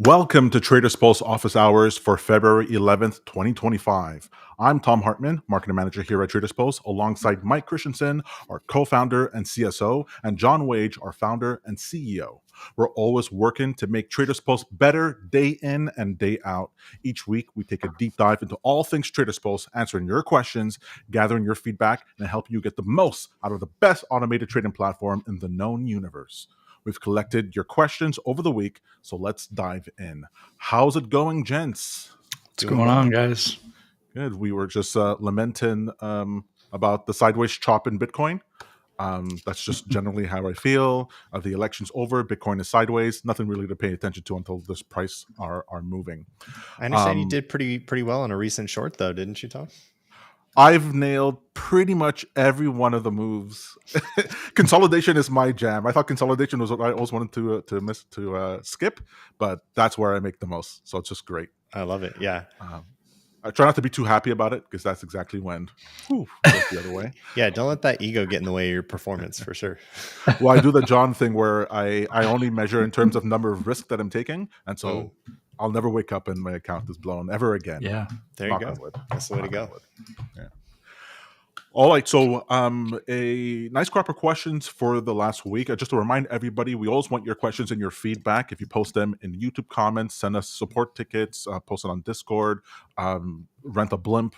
Welcome to Traders Pulse office hours for February 11th, 2025. I'm Tom Hartman, marketing manager here at Traders Pulse, alongside Mike Christensen, our co-founder and CSO, and John Wage, our founder and CEO. We're always working to make Traders Pulse better day in and day out. Each week, we take a deep dive into all things Traders Pulse, answering your questions, gathering your feedback, and helping you get the most out of the best automated trading platform in the known universe. We've collected your questions over the week, so let's dive in. How's it going, gents? What's going on, guys? Good. We were just lamenting about the sideways chop in Bitcoin. That's just generally how I feel. The election's over. Bitcoin is sideways. Nothing really to pay attention to until this price are moving. I understand you did pretty well on a recent short, though, didn't you, Tom? I've nailed pretty much every one of the moves. Consolidation is my jam. I thought consolidation was what I always wanted to skip, but that's where I make the most. So it's just great. I love it. Yeah. I try not to be too happy about it because that's exactly when it goes the other way. Yeah. Don't let that ego get in the way of your performance for sure. Well, I do the John thing where I only measure in terms of number of risk that I'm taking. And so I'll never wake up and my account is blown ever again. Yeah. There you go. That's the way to go. Yeah. All right, so a nice crop of questions for the last week. Just to remind everybody, we always want your questions and your feedback. If you post them in YouTube comments, send us support tickets, post it on Discord, rent a blimp,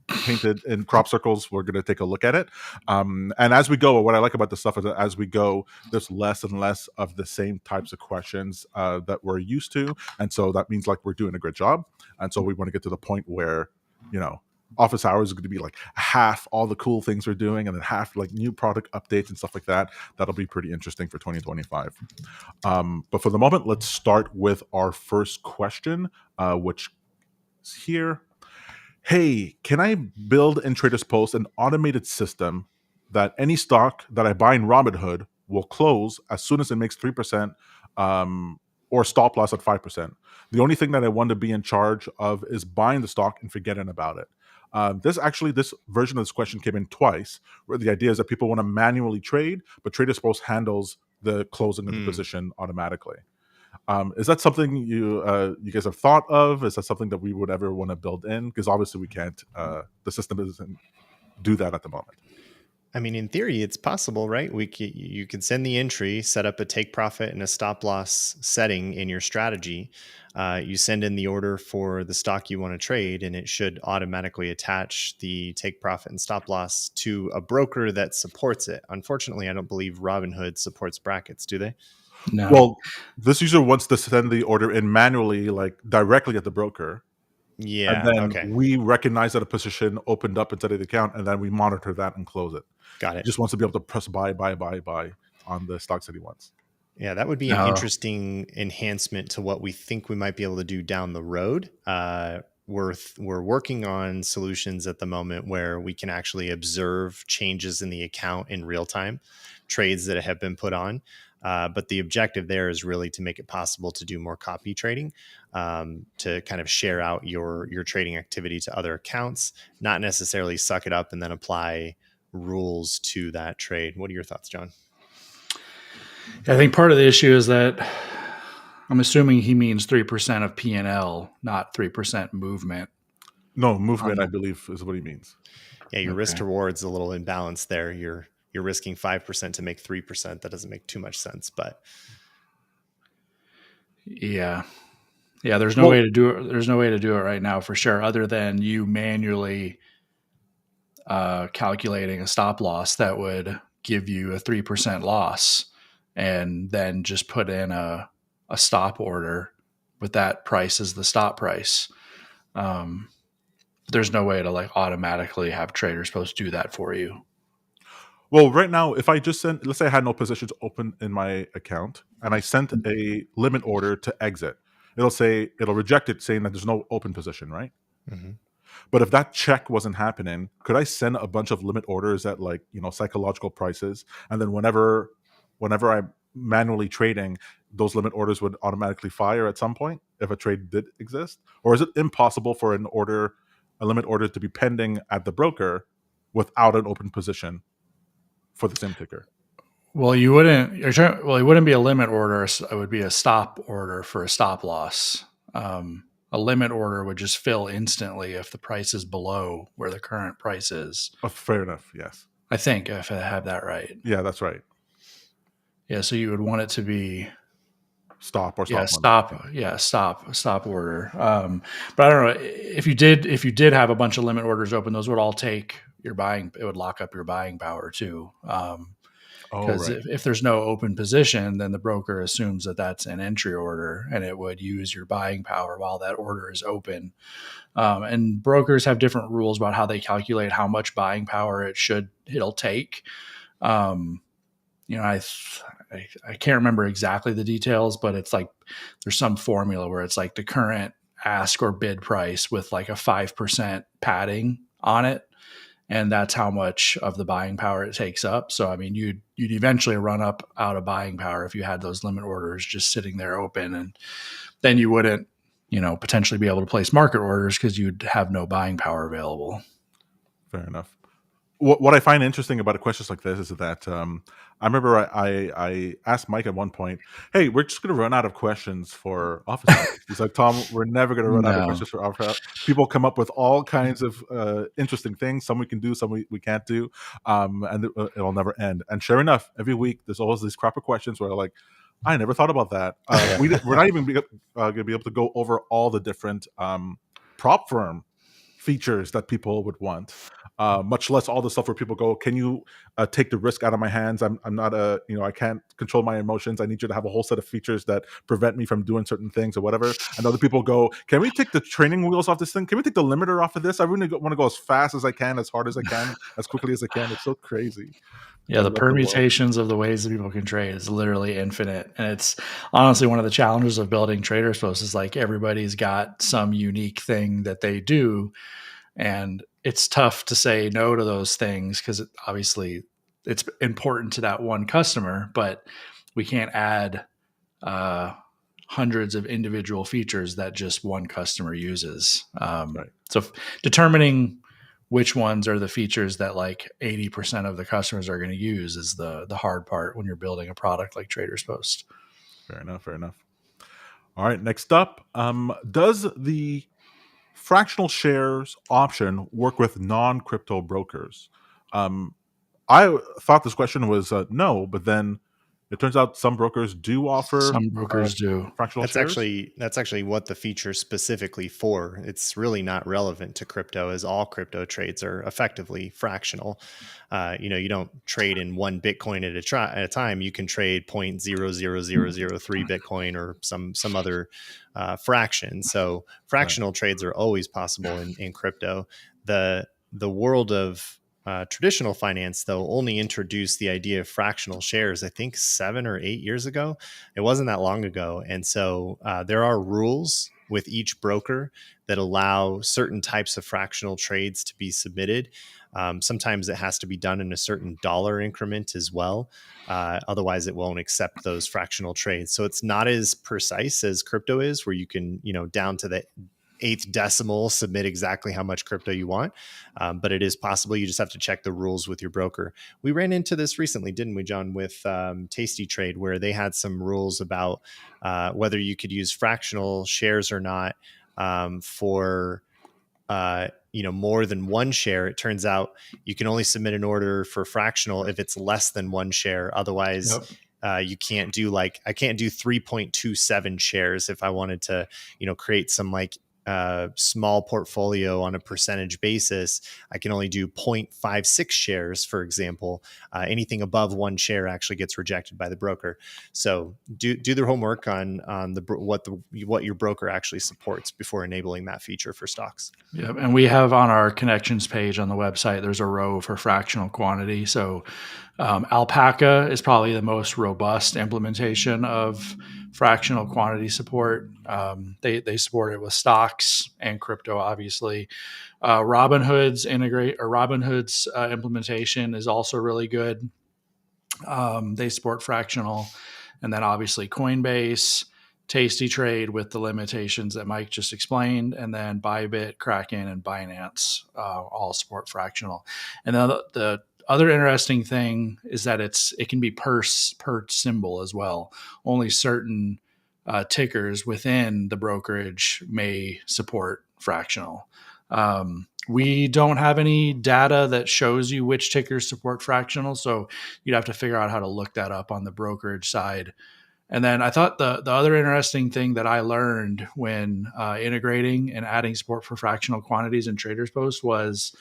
painted in crop circles. We're going to take a look at it. And as we go, what I like about this stuff is that as we go, there's less and less of the same types of questions that we're used to. And so that means like we're doing a good job. And so we want to get to the point where, office hours is going to be like half all the cool things we're doing and then half like new product updates and stuff like that. That'll be pretty interesting for 2025. But for the moment, let's start with our first question, which is here. Hey, can I build in Traders Pulse an automated system that any stock that I buy in Robinhood will close as soon as it makes 3% or stop loss at 5%? The only thing that I want to be in charge of is buying the stock and forgetting about it. This version of this question came in twice, where the idea is that people want to manually trade, but Traders Pulse handles the closing of the position automatically. Is that something you guys have thought of? Is that something that we would ever want to build in? Because obviously we can't. The system doesn't do that at the moment. I mean, in theory, it's possible, right? You can send the entry, set up a take profit and a stop loss setting in your strategy. You send in the order for the stock you want to trade, and it should automatically attach the take profit and stop loss to a broker that supports it. Unfortunately, I don't believe Robinhood supports brackets, do they? No. Well, this user wants to send the order in manually, like directly at the broker. Yeah. And then we recognize that a position opened up inside of the account, and then we monitor that and close it. Got it. He just wants to be able to press buy on the stocks that he wants. Yeah, that would be an interesting enhancement to what we think we might be able to do down the road. We're working on solutions at the moment where we can actually observe changes in the account in real time, trades that have been put on. But the objective there is really to make it possible to do more copy trading, to kind of share out your trading activity to other accounts, not necessarily suck it up and then apply rules to that trade. What are your thoughts, John? I think part of the issue is that I'm assuming he means 3% of P&L, not 3% movement. No, movement, I believe, is what he means. Yeah, your risk to reward's a little imbalanced there. You're risking 5% to make 3%. That doesn't make too much sense, but yeah. There's no way to do it. There's no way to do it right now for sure, other than you manually calculating a stop loss that would give you a 3% loss, and then just put in a stop order with that price as the stop price. There's no way to like automatically have Traders supposed to do that for you. Well, right now, if I just sent, let's say I had no positions open in my account and I sent a limit order to exit, it'll reject it saying that there's no open position, right? Mm-hmm. But if that check wasn't happening, could I send a bunch of limit orders at like, psychological prices? And then whenever I'm manually trading, those limit orders would automatically fire at some point if a trade did exist? Or is it impossible for a limit order to be pending at the broker without an open position for the same ticker? Well, you wouldn't. It wouldn't be a limit order. It would be a stop order for a stop loss. A limit order would just fill instantly if the price is below where the current price is. Oh, fair enough. Yes. I think if I have that right. Yeah, that's right. Yeah, so you would want it to be Stop or yeah stop. stop order. But I don't know if you did have a bunch of limit orders open, those would all take your buying. It would lock up your buying power too. Oh, Because right. if there's no open position, then the broker assumes that that's an entry order, and it would use your buying power while that order is open. And brokers have different rules about how they calculate how much buying power it'll take. Um, I can't remember exactly the details, but it's like there's some formula where it's like the current ask or bid price with like a 5% padding on it, and that's how much of the buying power it takes up. So I mean, you'd eventually run up out of buying power if you had those limit orders just sitting there open, and then you wouldn't, potentially be able to place market orders because you'd have no buying power available. Fair enough. What I find interesting about questions like this is that I remember I asked Mike at one point, "Hey, we're just going to run out of questions for office hours." He's like, "Tom, we're never going to run out of No. questions for office hours." People come up with all kinds of interesting things. Some we can do, some we can't do, and it'll never end. And sure enough, every week there's always these crop of questions where like, I never thought about that. We're not even going to be able to go over all the different prop firm features that people would want, much less all the stuff where people go, "Can you take the risk out of my hands? I'm not I can't control my emotions. I need you to have a whole set of features that prevent me from doing certain things or whatever." And other people go, "Can we take the training wheels off this thing? Can we take the limiter off of this? I really want to go as fast as I can, as hard as I can, as quickly as I can." It's so crazy. Yeah, the permutations of the ways that people can trade is literally infinite. And it's honestly one of the challenges of building Trader's Post is like everybody's got some unique thing that they do. And it's tough to say no to those things because obviously it's important to that one customer, but we can't add hundreds of individual features that just one customer uses. Right. So determining which ones are the features that like 80% of the customers are going to use is the hard part when you're building a product like Trader's Post. Fair enough. All right, next up, does the fractional shares option work with non-crypto brokers? I thought this question was no, but then it turns out some brokers do offer Some brokers do. fractional That's shares. that's actually what the feature specifically for. It's really not relevant to crypto, as all crypto trades are effectively fractional. You don't trade in one Bitcoin at a time. You can trade 0.00003 Bitcoin or some other fraction. So fractional trades are always possible in crypto. The world of traditional finance, though, only introduced the idea of fractional shares, I think 7 or 8 years ago. It wasn't that long ago. And so there are rules with each broker that allow certain types of fractional trades to be submitted. Sometimes it has to be done in a certain dollar increment as well. Otherwise, it won't accept those fractional trades. So it's not as precise as crypto is, where you can, down to the eighth decimal submit exactly how much crypto you want, but it is possible. You just have to check the rules with your broker. We ran into this recently, didn't we, John, with Tasty Trade, where they had some rules about whether you could use fractional shares or not for more than one share. It turns out you can only submit an order for fractional if it's less than one share. Otherwise, you can't do I can't do 3.27 shares if I wanted to, create some small portfolio on a percentage basis. I can only do 0.56 shares, for example. Anything above one share actually gets rejected by the broker. So do their homework on what your broker actually supports before enabling that feature for stocks. Yeah, and we have on our connections page on the website, there's a row for fractional quantity. So Alpaca is probably the most robust implementation of fractional quantity support. They support it with stocks and crypto, obviously. Robinhood's implementation is also really good. They support fractional, and then obviously Coinbase, Tasty Trade with the limitations that Mike just explained, and then Bybit, Kraken, and Binance all support fractional. And then the other interesting thing is that it can be per symbol as well. Only certain tickers within the brokerage may support fractional. We don't have any data that shows you which tickers support fractional, so you'd have to figure out how to look that up on the brokerage side. And then I thought the other interesting thing that I learned when integrating and adding support for fractional quantities in Traders Post was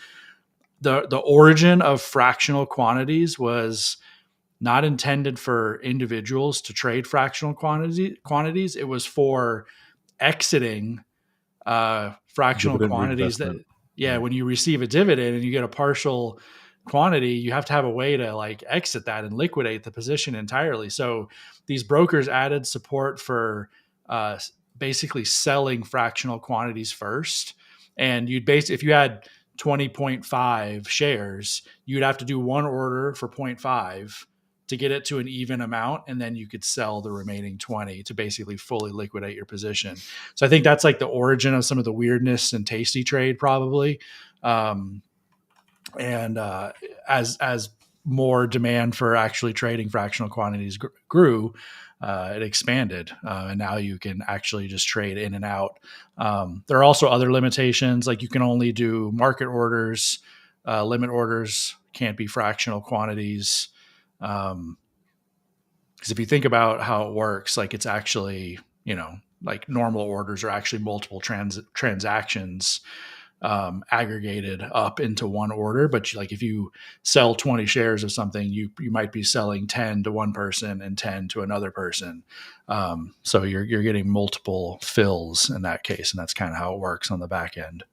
the origin of fractional quantities was not intended for individuals to trade fractional quantities. It was for exiting fractional Dividend quantities reinvestment. that, when you receive a dividend and you get a partial quantity, you have to have a way to like exit that and liquidate the position entirely. So these brokers added support for basically selling fractional quantities first. And if you had 20.5 shares, you'd have to do one order for 0.5 to get it to an even amount, and then you could sell the remaining 20 to basically fully liquidate your position. So I think that's like the origin of some of the weirdness in Tasty Trade, probably. As more demand for actually trading fractional quantities grew, it expanded, and now you can actually just trade in and out. There are also other limitations, like you can only do market orders, limit orders can't be fractional quantities. Because if you think about how it works, like it's actually, like normal orders are actually multiple transactions aggregated up into one order. But like if you sell 20 shares of something, you might be selling 10 to one person and 10 to another person. So you're getting multiple fills in that case, and that's kind of how it works on the back end.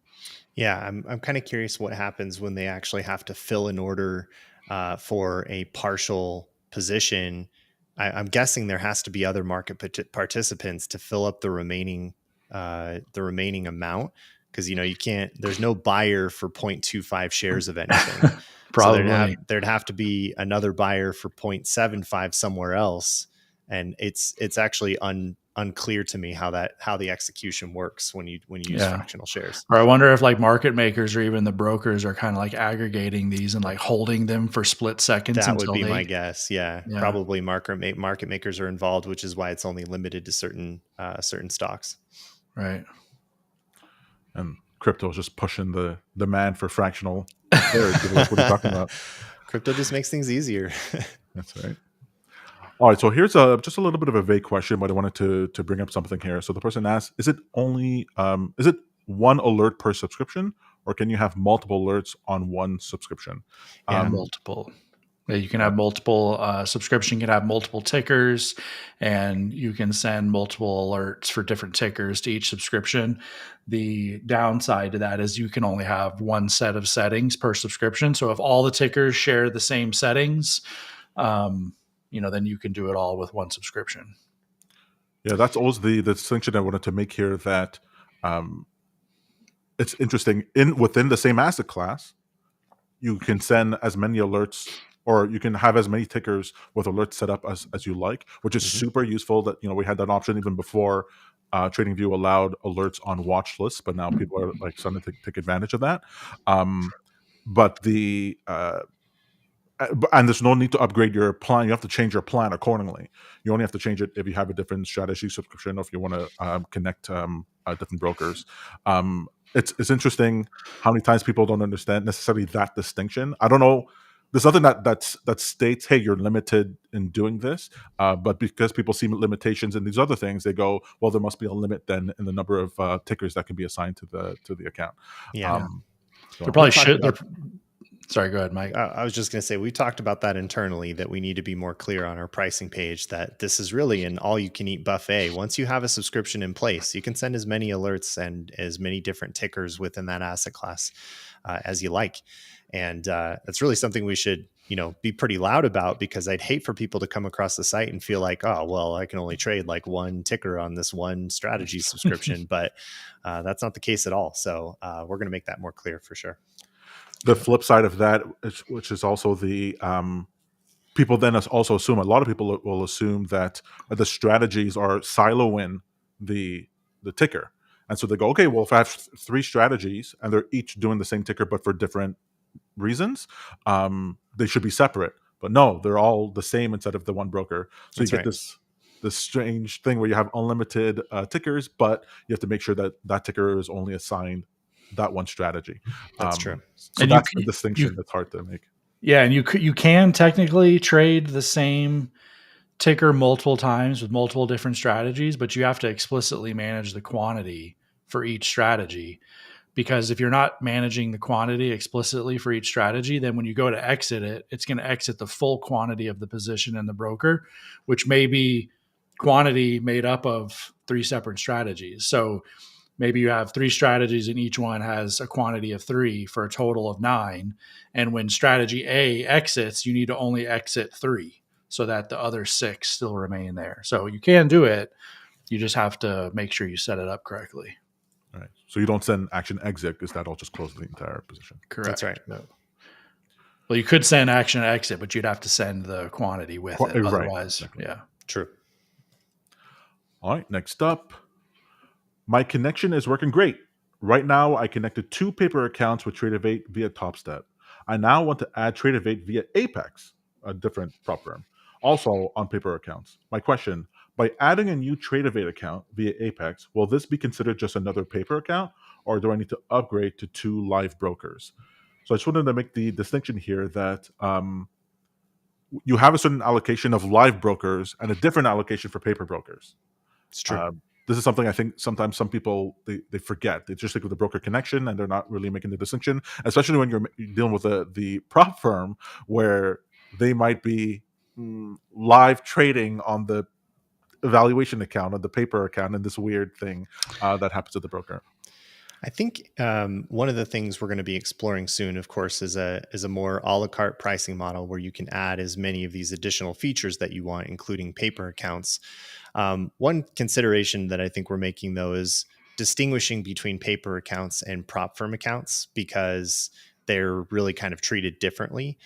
Yeah, I'm kind of curious what happens when they actually have to fill an order for a partial position. I'm guessing there has to be other market participants to fill up the remaining amount, because you can't. There's no buyer for 0.25 shares of anything. Probably. So there'd have to be another buyer for 0.75 somewhere else, and it's actually unclear to me how the execution works when you use fractional shares. Or I wonder if like market makers or even the brokers are kind of like aggregating these and like holding them for split seconds. That would be my guess. Yeah. Probably market makers are involved, which is why it's only limited to certain stocks. Right. And crypto is just pushing the demand for fractional shares. What are you talking about? Crypto just makes things easier. That's right. All right, so here's just a little bit of a vague question, but I wanted to bring up something here. So the person asks, is it one alert per subscription, or can you have multiple alerts on one subscription? Multiple. Yeah, you can have multiple subscription, can have multiple tickers, and you can send multiple alerts for different tickers to each subscription. The downside to that is you can only have one set of settings per subscription. So if all the tickers share the same settings, then you can do it all with one subscription. Yeah, that's always the distinction I wanted to make here, that it's interesting. Within the same asset class, you can send as many alerts, or you can have as many tickers with alerts set up as you like, which is super useful. That we had that option even before TradingView allowed alerts on watch lists, but now people are like starting to take advantage of that. But and there's no need to upgrade your plan. You have to change your plan accordingly. You only have to change it if you have a different strategy subscription, or if you want to connect different brokers. It's interesting how many times people don't understand necessarily that distinction. I don't know. There's nothing that states, hey, you're limited in doing this. But because people see limitations in these other things, they go, well, there must be a limit then in the number of tickers that can be assigned to the account. Yeah. There probably should. Sorry, go ahead, Mike. I was just going to say, we talked about that internally, that we need to be more clear on our pricing page, that this is really an all-you-can-eat buffet. Once you have a subscription in place, you can send as many alerts and as many different tickers within that asset class as you like. And that's really something we should, be pretty loud about, because I'd hate for people to come across the site and feel like, oh, well, I can only trade like one ticker on this one strategy subscription. But that's not the case at all. So we're going to make that more clear for sure. The flip side of that, which is also the people then also assume, a lot of people will assume that the strategies are siloing the ticker. And so they go, okay, well, if I have three strategies and they're each doing the same ticker but for different reasons, they should be separate. But no, they're all the same inside of the one broker. So That's you get right. this strange thing where you have unlimited tickers, but you have to make sure that that ticker is only assigned that one strategy. That's true. So And that's the distinction that's hard to make. yeah, and you can technically trade the same ticker multiple times with multiple different strategies, but you have to explicitly manage the quantity for each strategy. Because if you're not managing the quantity explicitly for each strategy, then when you go to exit it, it's going to exit the full quantity of the position in the broker, which may be quantity made up of 3 separate strategies. So maybe you have 3 strategies and each one has a quantity of 3 for a total of 9. And when strategy A exits, you need to only exit 3 so that the other 6 still remain there. So you can do it. You just have to make sure you set it up correctly. All right. So you don't send action exit because that'll just close the entire position. Correct. That's right. No. Well, you could send action exit, but you'd have to send the quantity with it. Right. Otherwise, Exactly. yeah. True. All right. Next up, my connection is working great. Right now, I connected 2 paper accounts with TradeVate via TopStep. I now want to add TradeVate via Apex, a different prop firm, also on paper accounts. My question, by adding a new TradeVate account via Apex, will this be considered just another paper account, or do I need to upgrade to 2 live brokers? So I just wanted to make the distinction here that you have a certain allocation of live brokers and a different allocation for paper brokers. It's true. This is something I think sometimes some people they forget. They just think of the broker connection and they're not really making the distinction, especially when you're dealing with the prop firm where they might be live trading on the evaluation account, on the paper account, and this weird thing that happens at the broker. I think one of the things we're going to be exploring soon, of course, is a more a la carte pricing model where you can add as many of these additional features that you want, including paper accounts. One consideration that I think we're making, though, is distinguishing between paper accounts and prop firm accounts, because they're really kind of treated differently,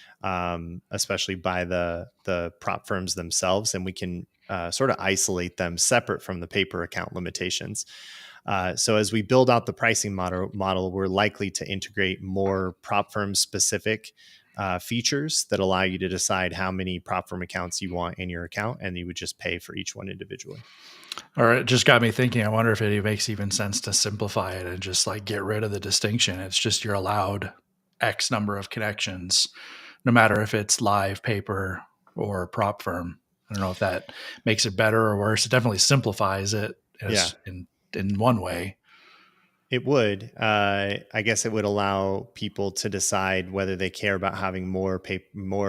especially by the prop firms themselves, and we can sort of isolate them separate from the paper account limitations. So as we build out the pricing model, we're likely to integrate more prop firm specific features that allow you to decide how many prop firm accounts you want in your account, and you would just pay for each one individually. Or it just got me thinking, I wonder if it makes even sense to simplify it and just like get rid of the distinction. It's just you're allowed X number of connections, no matter if it's live, paper, or prop firm. I don't know if that makes it better or worse. It definitely simplifies it in one way. It would. I guess it would allow people to decide whether they care about having more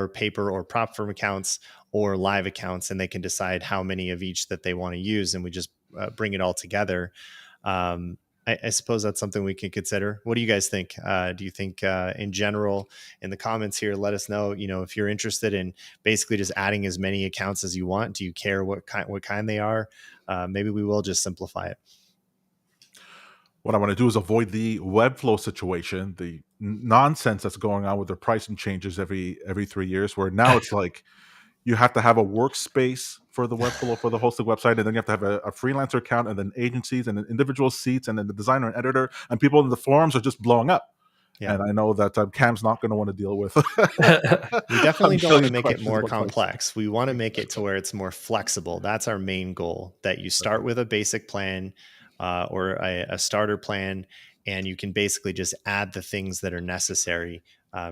paper or prop firm accounts or live accounts, and they can decide how many of each that they want to use, and we just bring it all together. I suppose that's something we can consider. What do you guys think? Do you think, in general, in the comments here, let us know. If you're interested in basically just adding as many accounts as you want. Do you care what kind they are? Maybe we will just simplify it. What I want to do is avoid the Webflow situation, the nonsense that's going on with their pricing changes every 3 years, where now it's like you have to have a workspace for the Webflow for the hosted website, and then you have to have a freelancer account, and then agencies, and then individual seats, and then the designer and editor, and people in the forums are just blowing up. Yeah. And I know that Cam's not going to want to deal with. We definitely don't want to make it more complex. We want to make it to where it's more flexible. That's our main goal, that you start with a basic plan or a starter plan, and you can basically just add the things that are necessary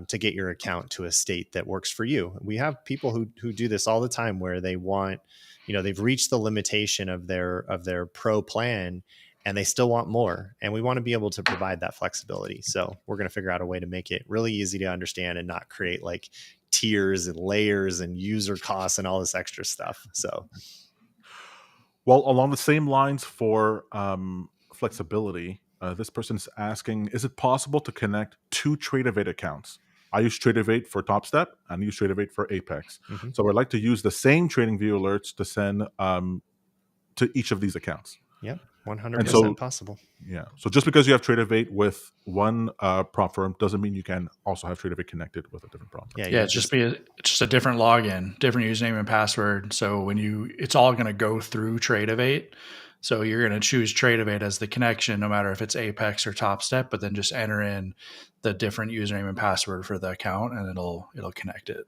to get your account to a state that works for you. We have people who do this all the time, where they want, they've reached the limitation of their pro plan, and they still want more. And we want to be able to provide that flexibility. So we're going to figure out a way to make it really easy to understand and not create like tiers and layers and user costs and all this extra stuff. So, well, along the same lines for flexibility, this person's asking, is it possible to connect 2 TradeVate accounts? I use TradingView for TopStep and I use TradingView for Apex. Mm-hmm. So I'd like to use the same TradingView alerts to send to each of these accounts. Yep, 100% possible. Yeah. So just because you have TradingView with one prop firm doesn't mean you can also have TradingView connected with a different prop firm. Yeah, it's just a different login, different username and password. So when it's all going to go through TradingView. So you're going to choose TradeAvate as the connection, no matter if it's Apex or Top Step, but then just enter in the different username and password for the account, and it'll connect it.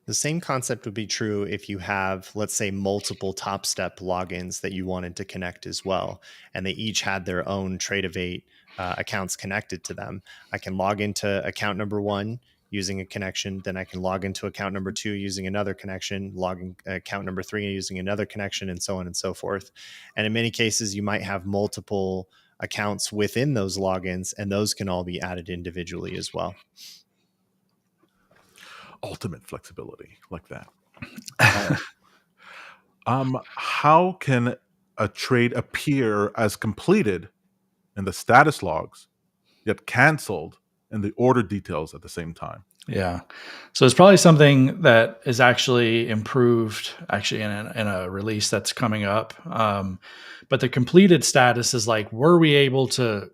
The same concept would be true if you have, let's say, multiple Top Step logins that you wanted to connect as well, and they each had their own TradeAvate accounts connected to them. I can log into account number 1 using a connection, then I can log into account number 2 using another connection, log in account number 3 using another connection, and so on and so forth. And in many cases, you might have multiple accounts within those logins, and those can all be added individually as well. Ultimate flexibility like that. How can a trade appear as completed in the status logs, yet canceled in the order details at the same time? Yeah. So it's probably something that is actually improved in a release that's coming up. But the completed status is like, were we able to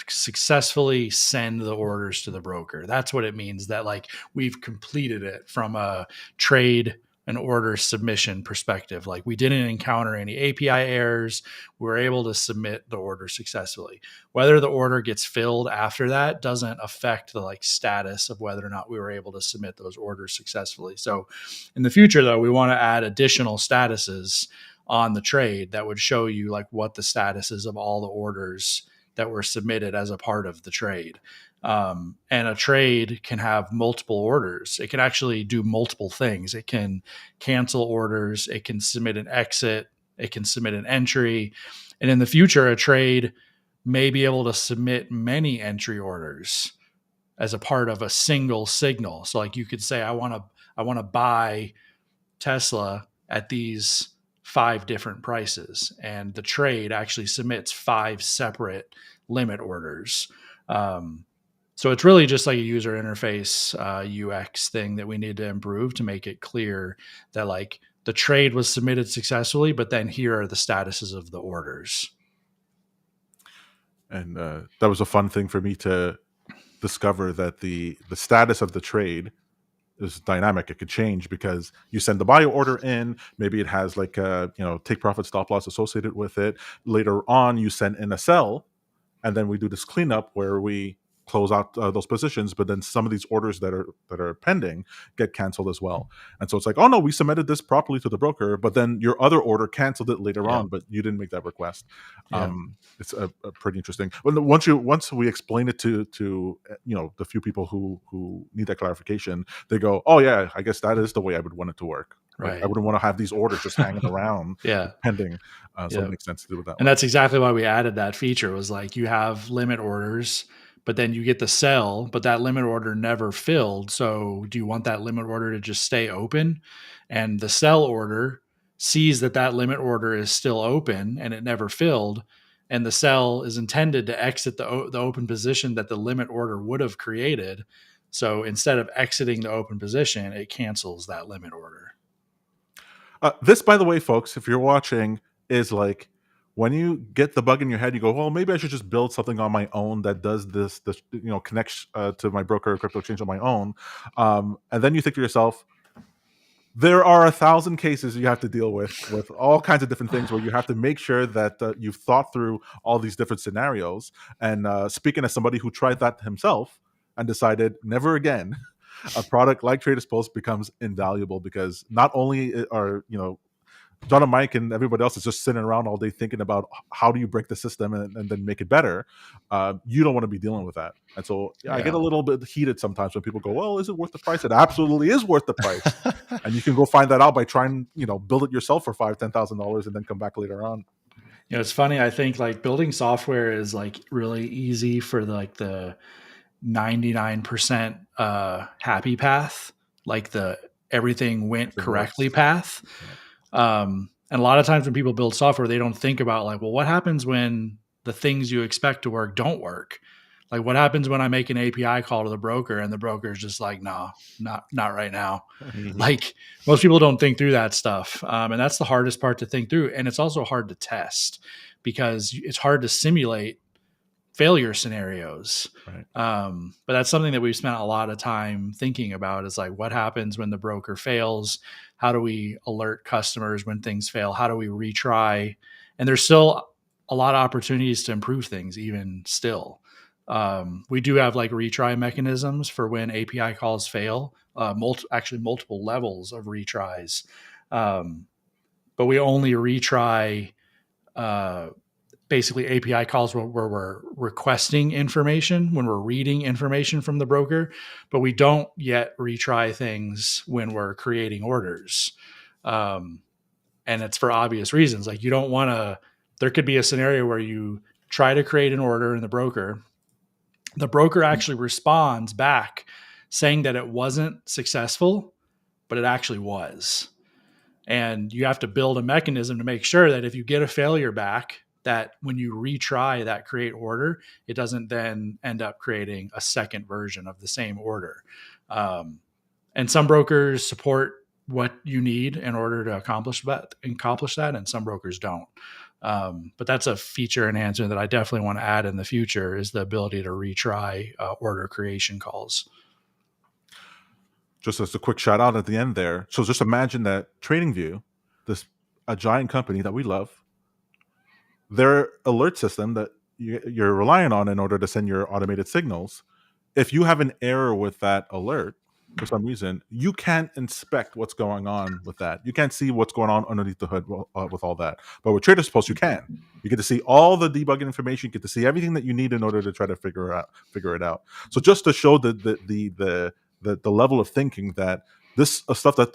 successfully send the orders to the broker? That's what it means, that like we've completed it from a trade and order submission perspective. Like we didn't encounter any API errors. We were able to submit the order successfully. Whether the order gets filled after that doesn't affect the like status of whether or not we were able to submit those orders successfully. So in the future though, we want to add additional statuses on the trade that would show you like what the status is of all the orders that were submitted as a part of the trade. And a trade can have multiple orders. It can actually do multiple things. It can cancel orders. It can submit an exit. It can submit an entry. And in the future, a trade may be able to submit many entry orders as a part of a single signal. So like you could say, I want to buy Tesla at these 5 different prices, and the trade actually submits 5 separate limit orders. So it's really just like a user interface UX thing that we need to improve to make it clear that like the trade was submitted successfully, but then here are the statuses of the orders. And that was a fun thing for me to discover, that the status of the trade is dynamic. It could change because you send the buy order in, maybe it has like a take profit stop loss associated with it. Later on you send in a sell, and then we do this cleanup where we close out those positions, but then some of these orders that are pending get canceled as well. And so it's like, oh no, we submitted this properly to the broker, but then your other order canceled it later on, but you didn't make that request. It's a pretty interesting. Once we explain it to the few people who need that clarification, they go, oh yeah, I guess that is the way I would want it to work. Right. I wouldn't want to have these orders just hanging around pending. So it makes sense to do it that way. And that's exactly why we added that feature, was like you have limit orders, but then you get the sell, but that limit order never filled. So do you want that limit order to just stay open? And the sell order sees that limit order is still open and it never filled. And the sell is intended to exit the open position that the limit order would have created. So instead of exiting the open position, it cancels that limit order. This, by the way, folks, if you're watching, is like, when you get the bug in your head, you go, well, maybe I should just build something on my own that does this connects to my broker crypto exchange on my own. And then you think to yourself, there are 1,000 cases you have to deal with all kinds of different things where you have to make sure that you've thought through all these different scenarios. And speaking as somebody who tried that himself and decided never again, a product like Traders Post becomes invaluable, because not only are, John and Mike and everybody else is just sitting around all day thinking about how do you break the system and then make it better. You don't want to be dealing with that. And so I get a little bit heated sometimes when people go, well, is it worth the price? It absolutely is worth the price. And you can go find that out by trying, build it yourself for $5,000, $10,000 and then come back later on. It's funny. I think like building software is like really easy for the 99% happy path, like the everything went correctly path. And a lot of times when people build software, they don't think about like, well, what happens when the things you expect to work don't work? Like what happens when I make an API call to the broker and the broker is just like, no, not right now. Mm-hmm. Like most people don't think through that stuff. And that's the hardest part to think through. And it's also hard to test because it's hard to simulate failure scenarios. Right. But that's something that we've spent a lot of time thinking about, is like, what happens when the broker fails? How do we alert customers when things fail? How do we retry? and there's still a lot of opportunities to improve things even still. We do have like retry mechanisms for when API calls fail, multiple levels of retries. But we only retry basically API calls where we're requesting information, when we're reading information from the broker, but we don't yet retry things when we're creating orders. And it's for obvious reasons. Like you don't want to, there could be a scenario where you try to create an order in the broker actually responds back saying that it wasn't successful, but it actually was. And you have to build a mechanism to make sure that if you get a failure back, that when you retry that create order, it doesn't then end up creating a second version of the same order. And some brokers support what you need in order to accomplish that, and some brokers don't. But that's a feature enhancement that I definitely want to add in the future, is the ability to retry order creation calls. Just as a quick shout out at the end there. So just imagine that TradingView, a giant company that we love, their alert system that you're relying on in order to send your automated signals, if you have an error with that alert for some reason, you can't inspect what's going on with that. You can't see what's going on underneath the hood with all that. But with Traders Post, you can. You get to see all the debugging information. You get to see everything that you need in order to try to figure it out. So just to show the level of thinking that this stuff that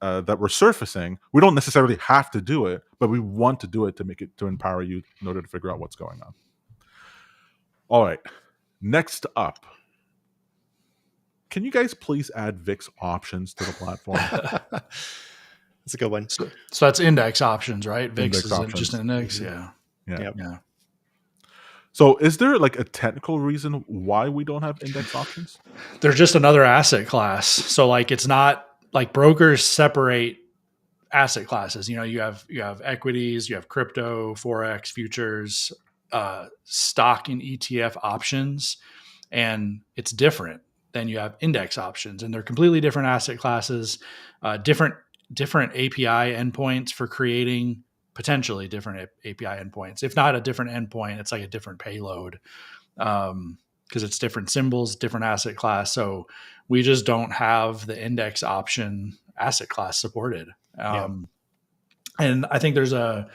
that we're surfacing, we don't necessarily have to do it, but we want to do it to empower you in order to figure out what's going on. All right, next up, can you guys please add VIX options to the platform? That's a good one. So that's index options, right? VIX Index is options. just an index. Yeah. Yep. Yeah. So is there like a technical reason why we don't have index options? They're just another asset class. So like, it's not like brokers separate asset classes. You know, you have equities, you have crypto, Forex, futures, stock and ETF options, and it's different. Then you have index options, and they're completely different asset classes, different API endpoints for creating potentially different API endpoints. If not a different endpoint, it's like a different payload, because it's different symbols, different asset class. So we just don't have the index option asset class supported. And I think there's a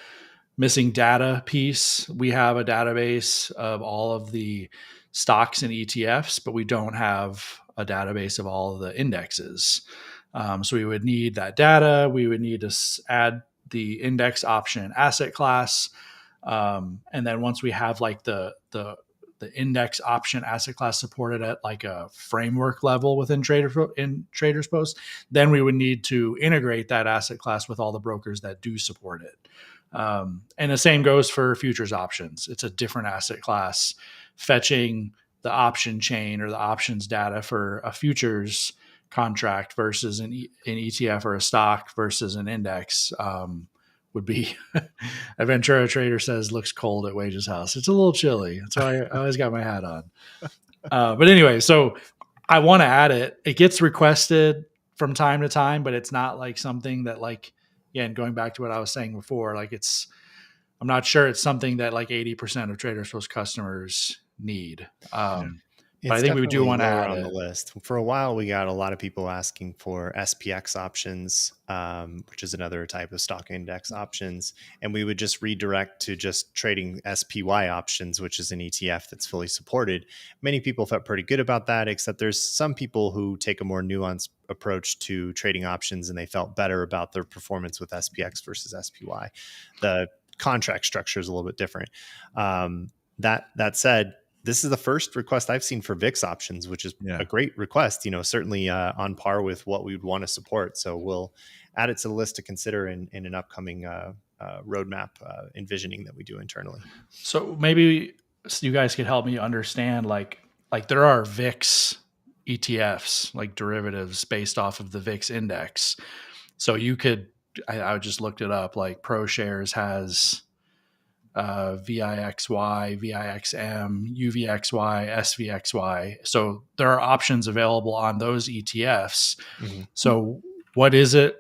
missing data piece. We have a database of all of the stocks and ETFs, but we don't have a database of all of the indexes. So we would need that data. We would need to add the index option asset class. And then once we have like the index option asset class supported at like a framework level within Traders Post, then we would need to integrate that asset class with all the brokers that do support it. And the same goes for futures options. It's a different asset class. Fetching the option chain or the options data for a futures contract versus an ETF or a stock versus an index would be a Ventura trader says looks cold at Wage's house. It's a little chilly. That's why I always got my hat on. But anyway, so I want to add it. It gets requested from time to time, but it's not like something that like, again, going back to what I was saying before, like I'm not sure it's something that like 80% of Traders Post customers need. But I think we do want to add on the list. For a while, we got a lot of people asking for SPX options, which is another type of stock index options. And we would just redirect to just trading SPY options, which is an ETF that's fully supported. Many people felt pretty good about that, except there's some people who take a more nuanced approach to trading options, and they felt better about their performance with SPX versus SPY. The contract structure is a little bit different. That said, this is the first request I've seen for VIX options, which is a great request, certainly on par with what we would want to support. So we'll add it to the list to consider in an upcoming roadmap envisioning that we do internally. So maybe you guys could help me understand, like there are VIX ETFs, like derivatives based off of the VIX index. So you could, I just looked it up, like ProShares has VIXY, VIXM, UVXY, SVXY. So there are options available on those ETFs. Mm-hmm. So what is it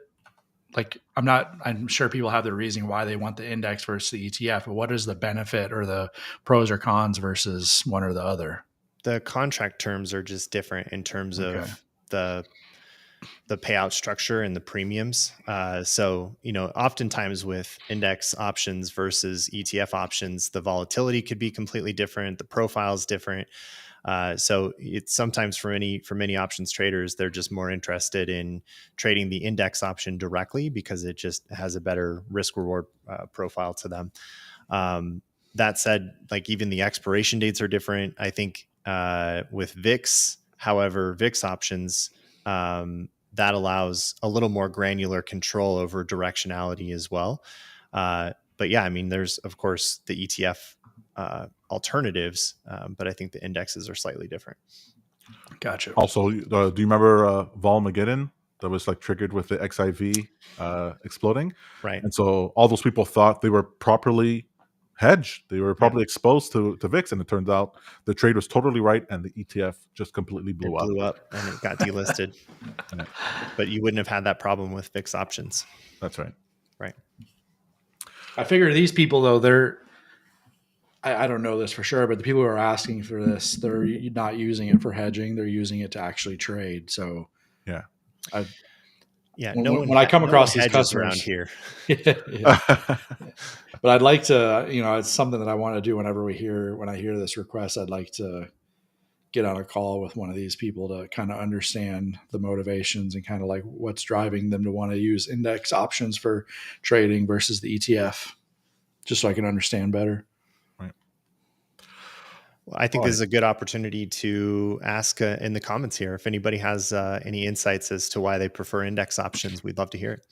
I'm sure people have their reasoning why they want the index versus the ETF, but what is the benefit or the pros or cons versus one or the other? The contract terms are just different in terms of the payout structure and the premiums. So, oftentimes with index options versus ETF options, the volatility could be completely different. The profile is different. So it's sometimes for many options traders, they're just more interested in trading the index option directly because it just has a better risk reward profile to them. That said, like even the expiration dates are different. I think with VIX, however, VIX options, that allows a little more granular control over directionality as well. But yeah, I mean, there's of course the ETF alternatives, but I think the indexes are slightly different. Gotcha. Also, do you remember Volmageddon that was like triggered with the XIV exploding? Right. And so all those people thought they were properly hedged. They were properly exposed to VIX, and it turns out the trade was totally right, and the ETF just completely blew up and it got delisted. Yeah. But you wouldn't have had that problem with VIX options. That's right. Right. I figure these people, though, I don't know this for sure, but the people who are asking for this, they're not using it for hedging. They're using it to actually trade. So yeah. When I come across these customers around here, but I'd like to, it's something that I want to do when I hear this request. I'd like to get on a call with one of these people to kind of understand the motivations and kind of like what's driving them to want to use index options for trading versus the ETF, just so I can understand better. I think this is a good opportunity to ask in the comments here if anybody has any insights as to why they prefer index options. We'd love to hear it.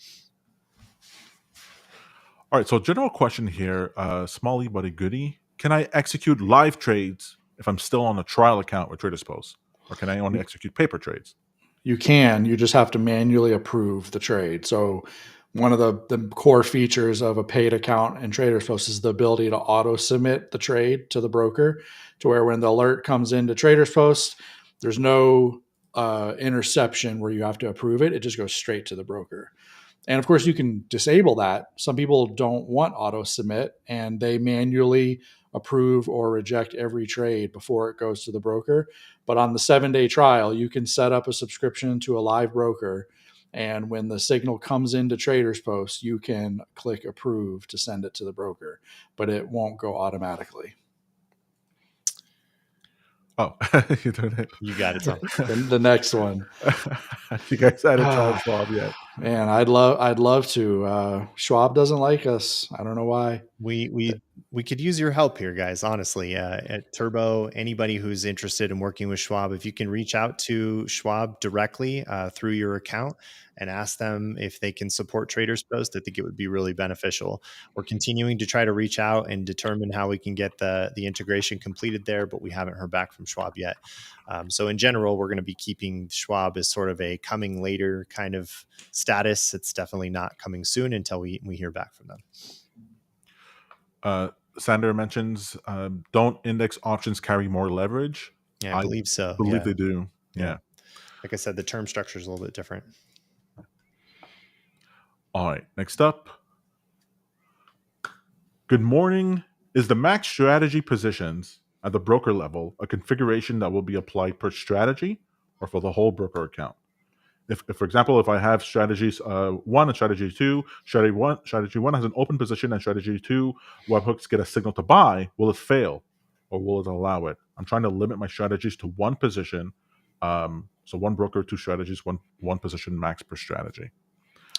All right, so general question here, smally but a goodie. Can I execute live trades if I'm still on a trial account with Traders Post? Or can I only execute paper trades? You can. You just have to manually approve the trade. So one of the core features of a paid account in Traders Post is the ability to auto submit the trade to the broker, to where when the alert comes into Traders Post, there's no interception where you have to approve it. It just goes straight to the broker. And of course, you can disable that. Some people don't want auto submit, and they manually approve or reject every trade before it goes to the broker. But on the 7-day trial, you can set up a subscription to a live broker. And when the signal comes into Traders Post, you can click approve to send it to the broker, but it won't go automatically. Oh, you doing it? You got it, Tom. The next one. You guys hadn't tried Schwab yet. Man, I'd love to. Schwab doesn't like us. I don't know why. We could use your help here, guys. Honestly, at Turbo, anybody who's interested in working with Schwab, if you can reach out to Schwab directly through your account and ask them if they can support Traders Post, I think it would be really beneficial. We're continuing to try to reach out and determine how we can get the integration completed there, but we haven't heard back from Schwab yet. So in general, we're going to be keeping Schwab as sort of a coming later kind of status. It's definitely not coming soon until we hear back from them. Sander mentions, don't index options carry more leverage? Yeah, I believe so. I believe they do. Yeah. Like I said, the term structure is a little bit different. All right. Next up. Good morning. Is the max strategy positions at the broker level a configuration that will be applied per strategy or for the whole broker account? If for example, if I have strategies 1 and strategy 2, strategy one has an open position and strategy 2 webhooks get a signal to buy, will it fail or will it allow it? I'm trying to limit my strategies to one position. So one broker, 2 strategies, one position max per strategy.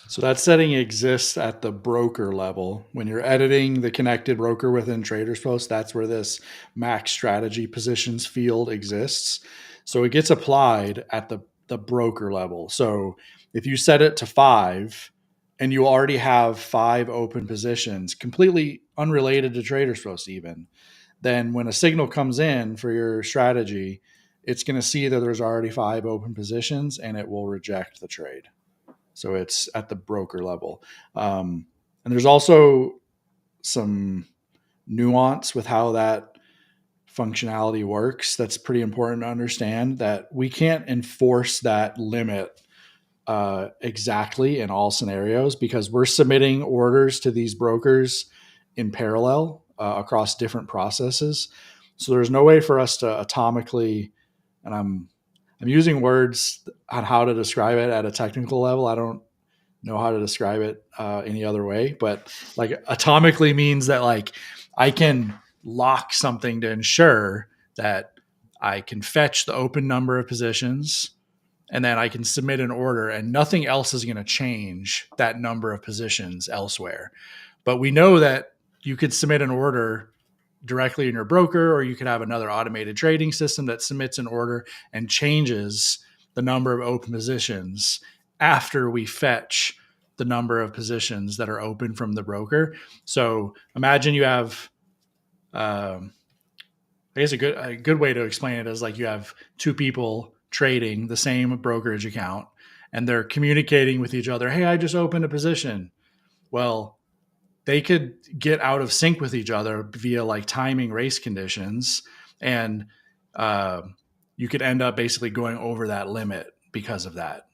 So that setting exists at the broker level. When you're editing the connected broker within Traders Post, that's where this max strategy positions field exists. So it gets applied at the broker level. So if you set it to 5 and you already have 5 open positions, completely unrelated to Traders Post even, then when a signal comes in for your strategy, it's going to see that there's already 5 open positions and it will reject the trade. So it's at the broker level. And there's also some nuance with how that functionality works. That's pretty important to understand, that we can't enforce that limit exactly in all scenarios because we're submitting orders to these brokers in parallel across different processes. So there's no way for us to atomically, and I'm using words on how to describe it at a technical level. I don't know how to describe it any other way, but like atomically means that like I can lock something to ensure that I can fetch the open number of positions and then I can submit an order and nothing else is going to change that number of positions elsewhere. But we know that you could submit an order directly in your broker, or you could have another automated trading system that submits an order and changes the number of open positions after we fetch the number of positions that are open from the broker. So imagine you have, I guess a good way to explain it is like you have two people trading the same brokerage account and they're communicating with each other. Hey, I just opened a position. Well, they could get out of sync with each other via like timing race conditions. And you could end up basically going over that limit because of that.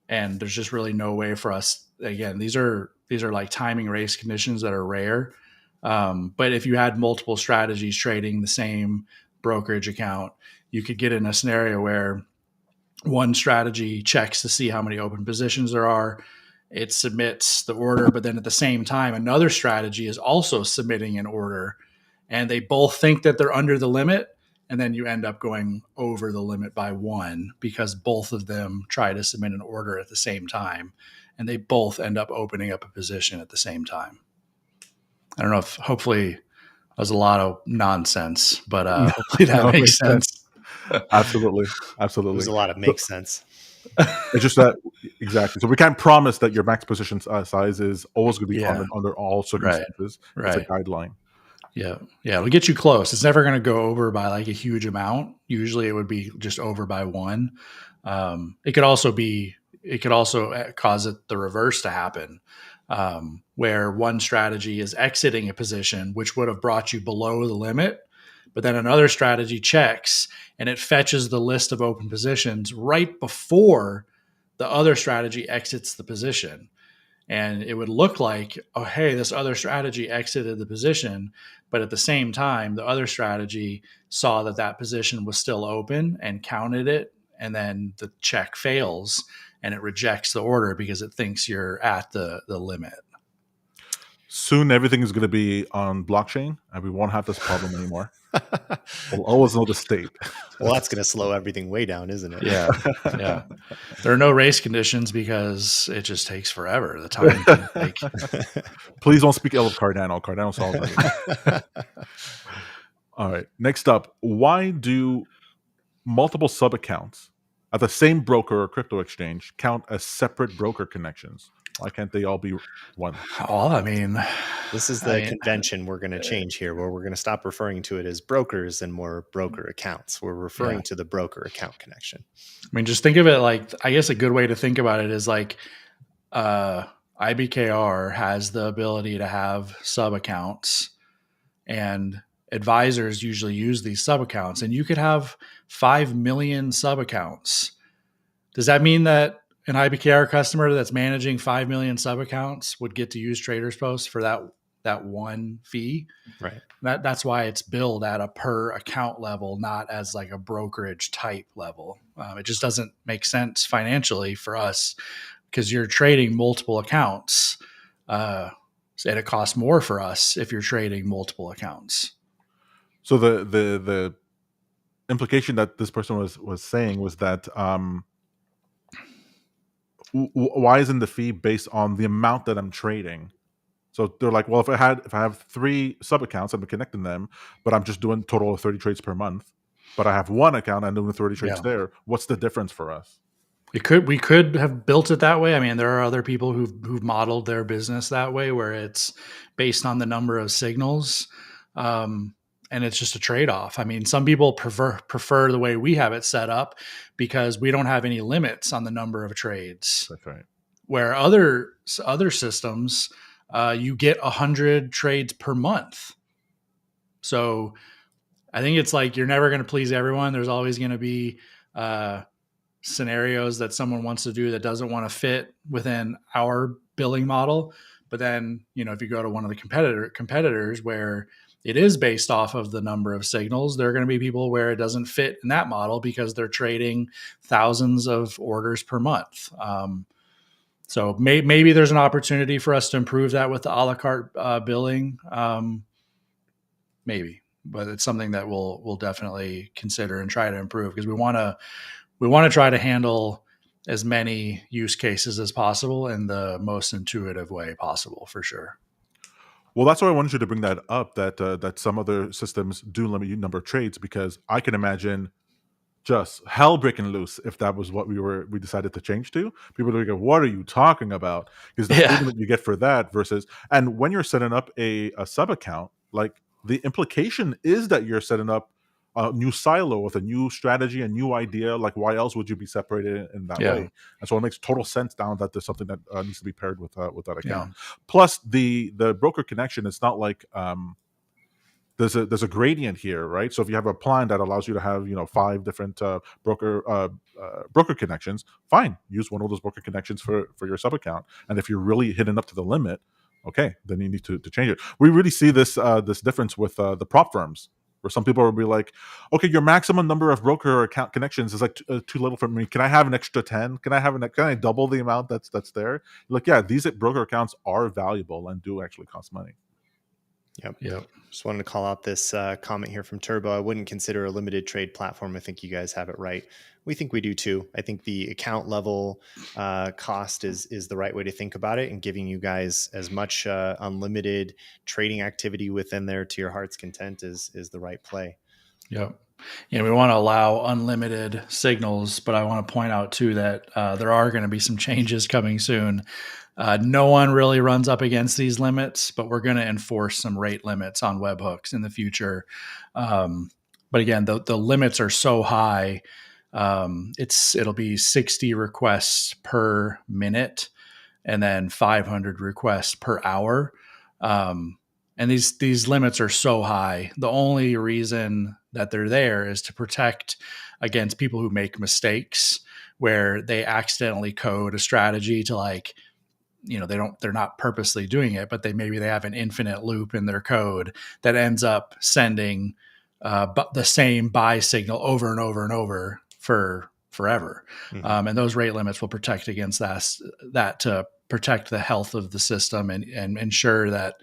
And there's just really no way for us. Again, these are like timing race conditions that are rare. But if you had multiple strategies trading the same brokerage account, you could get in a scenario where one strategy checks to see how many open positions there are. It submits the order, but then at the same time, another strategy is also submitting an order and they both think that they're under the limit. And then you end up going over the limit by one because both of them try to submit an order at the same time and they both end up opening up a position at the same time. I don't know if hopefully that was a lot of nonsense, but hopefully that makes sense. Absolutely. There's a lot of makes sense. It's just that exactly. So we can't promise that your max position size is always going to be under all circumstances. Right. It's a guideline. Yeah. It'll get you close. It's never going to go over by like a huge amount. Usually it would be just over by one. It could also cause it the reverse to happen, where one strategy is exiting a position, which would have brought you below the limit, but then another strategy checks and it fetches the list of open positions right before the other strategy exits the position. And it would look like, oh, hey, this other strategy exited the position. But at the same time, the other strategy saw that position was still open and counted it. And then the check fails and it rejects the order because it thinks you're at the limit. Soon everything is going to be on blockchain and we won't have this problem anymore. We'll always know the state. Well, that's going to slow everything way down, isn't it? Yeah. There are no race conditions because it just takes forever. The time can take. Please don't speak ill of Cardano. Cardano solves everything. All right. Next up, why do multiple sub accounts at the same broker or crypto exchange count as separate broker connections? Why can't they all be one? Well, I mean, this is the convention we're going to change here, where we're going to stop referring to it as brokers and more broker accounts. We're referring to the broker account connection. I mean, just think of it like, I guess a good way to think about it is like IBKR has the ability to have sub accounts, and advisors usually use these sub accounts, and you could have 5 million sub accounts. Does that mean that an IBKR customer that's managing 5 million sub accounts would get to use Traders Post for that one fee? Right. That's why it's billed at a per account level, not as like a brokerage type level. It just doesn't make sense financially for us because you're trading multiple accounts, and it costs more for us if you're trading multiple accounts. So the implication that this person was saying was that why isn't the fee based on the amount that I'm trading? So they're like, well, if I have 3 sub accounts, I'm connecting them, but I'm just doing a total of 30 trades per month. But I have one account, I'm doing 30 trades there. What's the difference for us? We could have built it that way. I mean, there are other people who've modeled their business that way, where it's based on the number of signals, and it's just a trade-off. I mean, some people prefer the way we have it set up because we don't have any limits on the number of trades. That's right. Where other systems, you get 100 trades per month. So I think it's like you're never going to please everyone. There's always going to be scenarios that someone wants to do that doesn't want to fit within our billing model. But then, if you go to one of the competitors where it is based off of the number of signals, there are going to be people where it doesn't fit in that model because they're trading thousands of orders per month. So maybe there's an opportunity for us to improve that with the a la carte billing. Maybe, but it's something that we'll definitely consider and try to improve, because we want to try to handle as many use cases as possible in the most intuitive way possible, for sure. Well, that's why I wanted you to bring that up, that some other systems do limit you number of trades, because I can imagine just hell breaking loose if that was what we decided to change to. People are like, what are you talking about? Because the freedom that you get for that versus, and when you're setting up a sub account, like, the implication is that you're setting up a new silo with a new strategy, a new idea. Like, why else would you be separated in that way? And so it makes total sense down that there's something that needs to be paired with that account. Plus the broker connection, it's not like there's a gradient here, right? So if you have a plan that allows you to have 5 different broker connections, fine, use one of those broker connections for your sub account. And if you're really hitting up to the limit, okay, then you need to change it. We really see this difference with the prop firms, where some people will be like, okay, your maximum number of broker account connections is like too little for me. Can I have an extra 10? Can I double the amount that's there? Like, yeah, these broker accounts are valuable and do actually cost money. Yep. Just wanted to call out this comment here from Turbo. I wouldn't consider a limited trade platform. I think you guys have it right. We think we do too. I think the account level cost is the right way to think about it, and giving you guys as much unlimited trading activity within there to your heart's content is the right play. Yep. We want to allow unlimited signals, but I want to point out too that there are going to be some changes coming soon. No one really runs up against these limits, but we're going to enforce some rate limits on webhooks in the future. But again, the limits are so high. It'll be 60 requests per minute and then 500 requests per hour. And these limits are so high. The only reason that they're there is to protect against people who make mistakes, where they accidentally code a strategy to they're not purposely doing it, but they have an infinite loop in their code that ends up sending the same buy signal over and over and over for forever. Mm-hmm. And those rate limits will protect against that to protect the health of the system and ensure that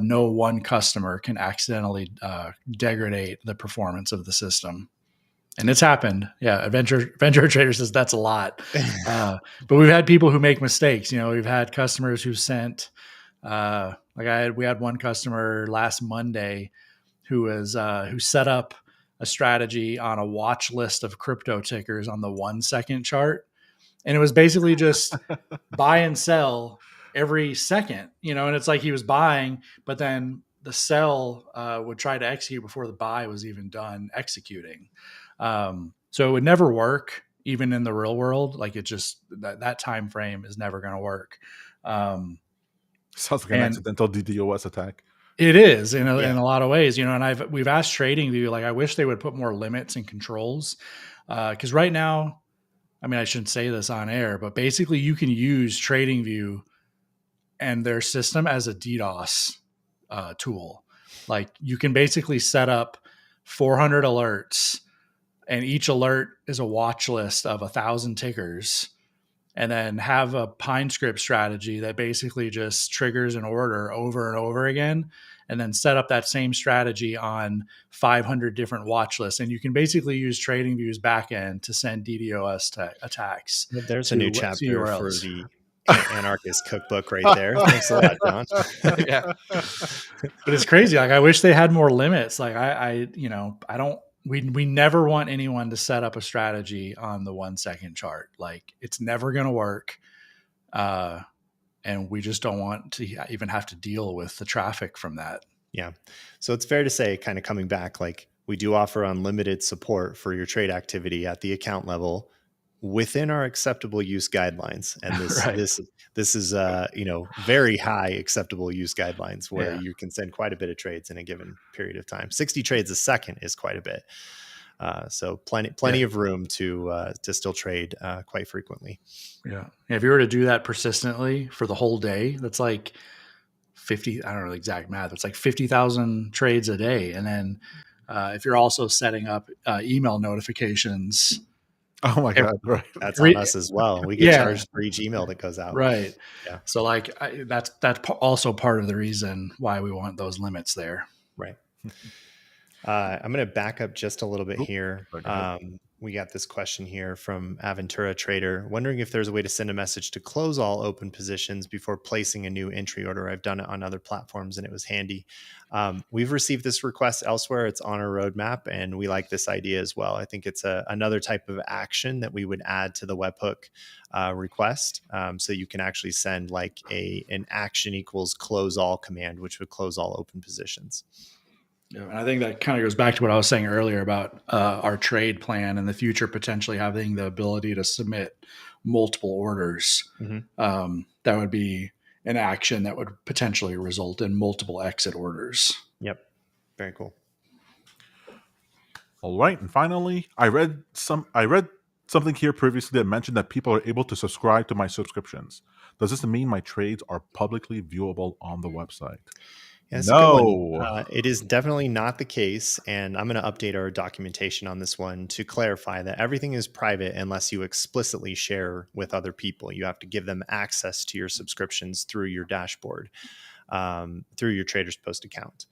no one customer can accidentally degrade the performance of the system. And it's happened. Yeah. Adventure Trader says that's a lot. But we've had people who make mistakes. We've had customers who sent, we had one customer last Monday who set up a strategy on a watch list of crypto tickers on the 1 second chart. And it was basically just buy and sell every second, and it's like he was buying, but then the sell would try to execute before the buy was even done executing. So it would never work, even in the real world. Like, it just, that time frame is never going to work. Sounds like an accidental DDoS attack. It is in a lot of ways, and we've asked TradingView, like, I wish they would put more limits and controls. Cause right now, I mean, I shouldn't say this on air, but basically you can use TradingView and their system as a DDoS tool. Like, you can basically set up 400 alerts, and each alert is a watch list of 1,000 tickers, and then have a Pine script strategy that basically just triggers an order over and over again, and then set up that same strategy on 500 different watch lists. And you can basically use TradingView's backend to send DDoS attacks. There's a new chapter for the anarchist cookbook right there. Thanks a lot, John. Yeah. But it's crazy. Like, I wish they had more limits. Like, we never want anyone to set up a strategy on the 1 second chart. Like, it's never going to work. And we just don't want to even have to deal with the traffic from that. Yeah. So it's fair to say, kind of coming back, like, we do offer unlimited support for your trade activity at the account level within our acceptable use guidelines. And this is very high acceptable use guidelines, where you can send quite a bit of trades in a given period of time. 60 trades a second is quite a bit. So plenty of room to still trade quite frequently. Yeah. If you were to do that persistently for the whole day, that's like 50, I don't know the exact math. It's like 50,000 trades a day. And then if you're also setting up email notifications. Oh my God. Right. That's on us as well. We get charged for each email that goes out. Right. Yeah. So like that's also part of the reason why we want those limits there. Right. I'm going to back up just a little bit here. We got this question here from Aventura Trader, wondering if there's a way to send a message to close all open positions before placing a new entry order. I've done it on other platforms and it was handy. We've received this request elsewhere. It's on our roadmap and we like this idea as well. I think it's another type of action that we would add to the webhook request. So you can actually send like an action equals close all command, which would close all open positions. Yeah, and I think that kind of goes back to what I was saying earlier about our trade plan in the future, potentially having the ability to submit multiple orders. Mm-hmm. That would be an action that would potentially result in multiple exit orders. Yep. Very cool. All right. And finally, I read something here previously that mentioned that people are able to subscribe to my subscriptions. Does this mean my trades are publicly viewable on the website? Yeah, no, it is definitely not the case. And I'm going to update our documentation on this one to clarify that everything is private unless you explicitly share with other people. You have to give them access to your subscriptions through your dashboard, through your Traders Post account.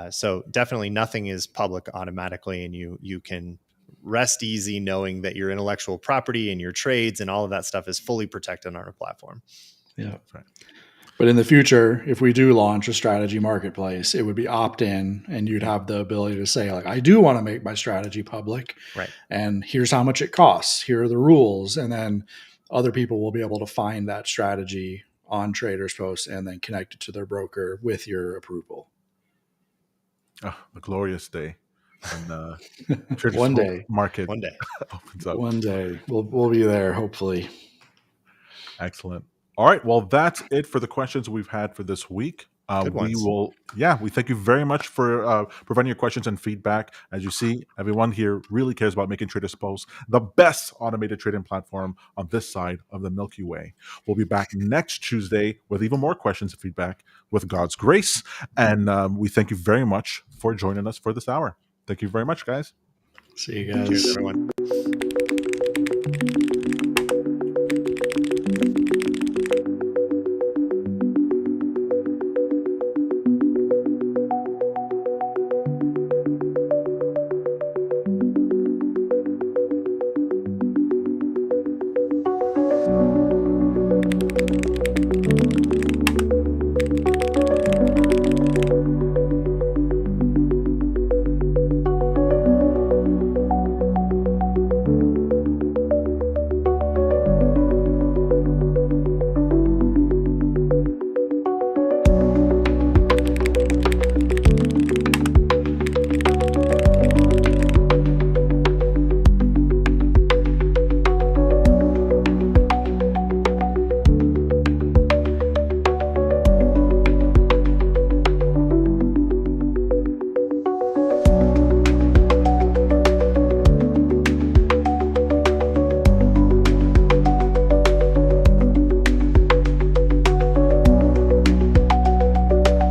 So definitely nothing is public automatically, and you can rest easy knowing that your intellectual property and your trades and all of that stuff is fully protected on our platform. Yeah. That's right. But in the future, if we do launch a strategy marketplace, it would be opt-in and you'd have the ability to say, like, I do want to make my strategy public. Right. And here's how much it costs. Here are the rules. And then other people will be able to find that strategy on Traders Post and then connect it to their broker with your approval. Oh, the glorious day. And One day. market One day. opens up. One day. We'll be there, hopefully. Excellent. All right. Well, that's it for the questions we've had for this week. We thank you very much for providing your questions and feedback. As you see, everyone here really cares about making Traders Post the best automated trading platform on this side of the Milky Way. We'll be back next Tuesday with even more questions and feedback with God's grace. And we thank you very much for joining us for this hour. Thank you very much, guys. See you guys. Cheers, everyone.